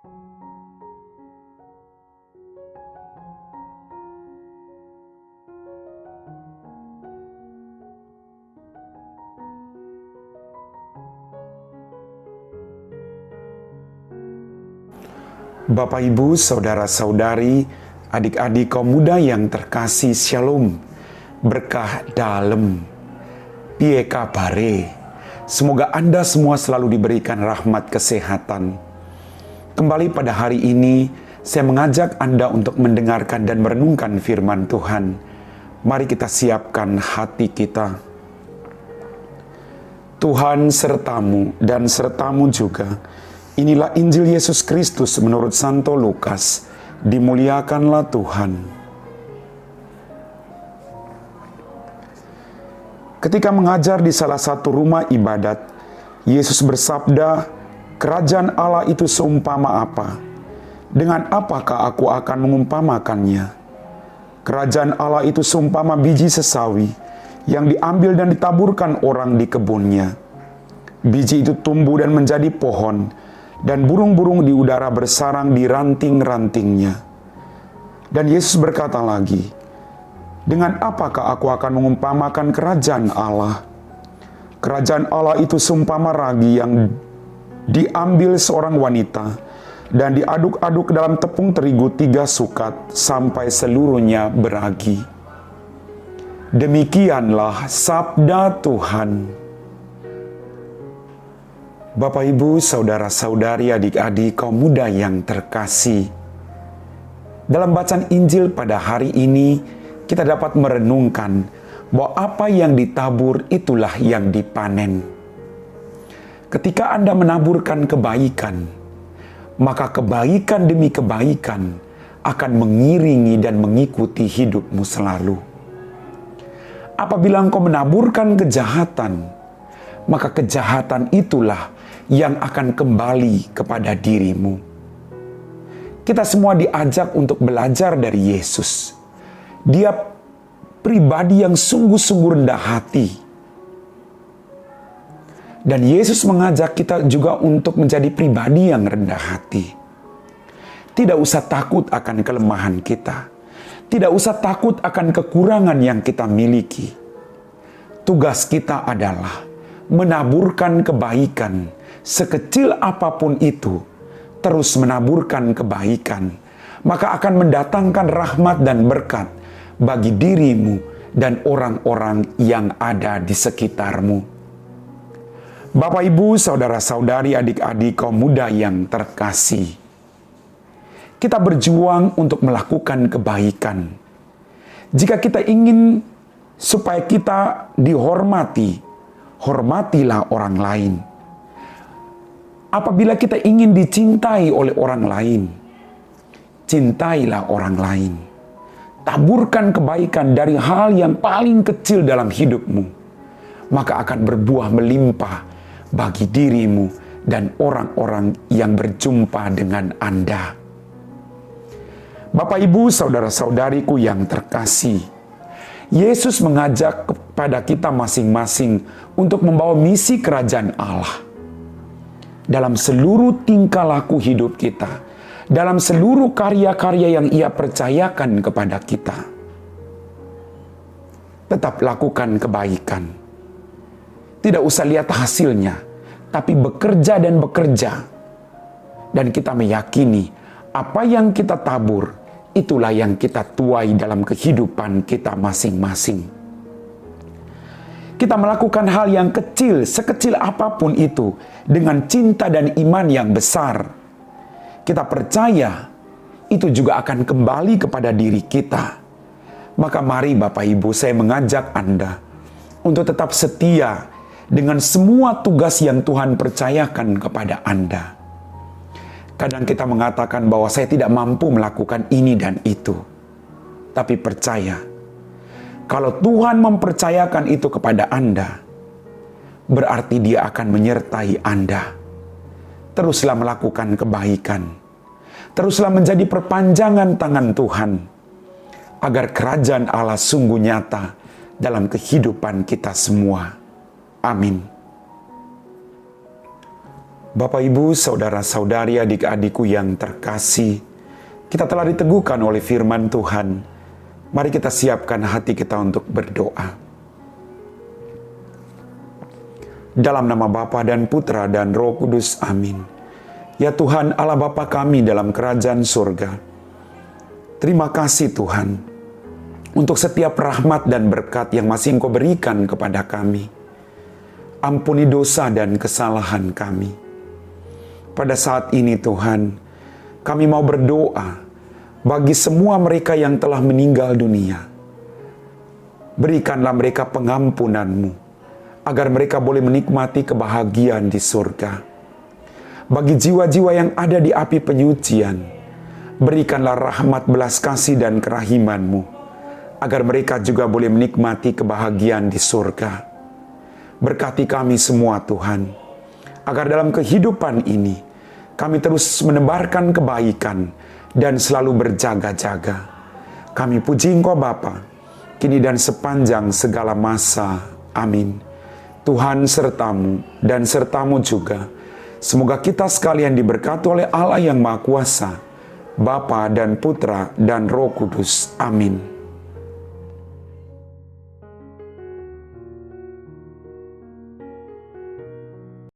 Bapak, Ibu, Saudara-saudari, adik-adik kaum muda yang terkasih, Shalom, berkah dalem, piye kabare. Semoga Anda semua selalu diberikan rahmat kesehatan. Kembali pada hari ini, saya mengajak Anda untuk mendengarkan dan merenungkan firman Tuhan. Mari kita siapkan hati kita. Tuhan sertamu dan sertamu juga. Inilah Injil Yesus Kristus menurut Santo Lukas. Dimuliakanlah Tuhan. Ketika mengajar di salah satu rumah ibadat, Yesus bersabda, "Kerajaan Allah itu seumpama apa? Dengan apakah aku akan mengumpamakannya? Kerajaan Allah itu seumpama biji sesawi yang diambil dan ditaburkan orang di kebunnya. Biji itu tumbuh dan menjadi pohon, dan burung-burung di udara bersarang di ranting-rantingnya." Dan Yesus berkata lagi, "Dengan apakah aku akan mengumpamakan kerajaan Allah? Kerajaan Allah itu seumpama ragi yang diambil seorang wanita dan diaduk-aduk dalam tepung terigu 3 sukat sampai seluruhnya beragi." Demikianlah sabda Tuhan. Bapak, Ibu, Saudara-saudari, adik-adik kaum muda yang terkasih, dalam bacaan Injil pada hari ini kita dapat merenungkan bahwa apa yang ditabur itulah yang dipanen. Ketika Anda menaburkan kebaikan, maka kebaikan demi kebaikan akan mengiringi dan mengikuti hidupmu selalu. Apabila engkau menaburkan kejahatan, maka kejahatan itulah yang akan kembali kepada dirimu. Kita semua diajak untuk belajar dari Yesus. Dia pribadi yang sungguh-sungguh rendah hati. Dan Yesus mengajak kita juga untuk menjadi pribadi yang rendah hati. Tidak usah takut akan kelemahan kita. Tidak usah takut akan kekurangan yang kita miliki. Tugas kita adalah menaburkan kebaikan, sekecil apapun itu, terus menaburkan kebaikan, maka akan mendatangkan rahmat dan berkat bagi dirimu dan orang-orang yang ada di sekitarmu. Bapak, Ibu, Saudara-saudari, adik-adik kaum muda yang terkasih, kita berjuang untuk melakukan kebaikan. Jika kita ingin supaya kita dihormati, hormatilah orang lain. Apabila kita ingin dicintai oleh orang lain, cintailah orang lain. Taburkan kebaikan dari hal yang paling kecil dalam hidupmu, maka akan berbuah melimpah bagi dirimu dan orang-orang yang berjumpa dengan Anda. Bapak, Ibu, Saudara-saudariku yang terkasih, Yesus mengajak kepada kita masing-masing untuk membawa misi kerajaan Allah dalam seluruh tingkah laku hidup kita, dalam seluruh karya-karya yang Ia percayakan kepada kita. Tetap lakukan kebaikan. Tidak usah lihat hasilnya, tapi bekerja dan bekerja. Dan kita meyakini apa yang kita tabur, itulah yang kita tuai dalam kehidupan kita masing-masing. Kita melakukan hal yang kecil, sekecil apapun itu, dengan cinta dan iman yang besar. Kita percaya itu juga akan kembali kepada diri kita. Maka mari Bapak Ibu, saya mengajak Anda untuk tetap setia dengan semua tugas yang Tuhan percayakan kepada Anda. Kadang kita mengatakan bahwa saya tidak mampu melakukan ini dan itu. Tapi percaya, kalau Tuhan mempercayakan itu kepada Anda, berarti Dia akan menyertai Anda. Teruslah melakukan kebaikan. Teruslah menjadi perpanjangan tangan Tuhan, agar kerajaan Allah sungguh nyata dalam kehidupan kita semua. Amin. Bapak, Ibu, saudara-saudari, adik-adikku yang terkasih, kita telah diteguhkan oleh firman Tuhan. Mari kita siapkan hati kita untuk berdoa. Dalam nama Bapa dan Putra dan Roh Kudus, amin. Ya Tuhan Allah Bapa kami dalam kerajaan surga, terima kasih Tuhan untuk setiap rahmat dan berkat yang masih Engkau berikan kepada kami. Ampuni dosa dan kesalahan kami. Pada saat ini Tuhan, kami mau berdoa bagi semua mereka yang telah meninggal dunia. Berikanlah mereka pengampunan-Mu, agar mereka boleh menikmati kebahagiaan di surga. Bagi jiwa-jiwa yang ada di api penyucian, berikanlah rahmat, belas kasih, dan kerahiman-Mu, agar mereka juga boleh menikmati kebahagiaan di surga. Berkati kami semua Tuhan, agar dalam kehidupan ini, kami terus menebarkan kebaikan dan selalu berjaga-jaga. Kami puji Engkau Bapa, kini dan sepanjang segala masa. Amin. Tuhan sertamu dan sertamu juga. Semoga kita sekalian diberkati oleh Allah yang Maha Kuasa, Bapa dan Putra dan Roh Kudus. Amin.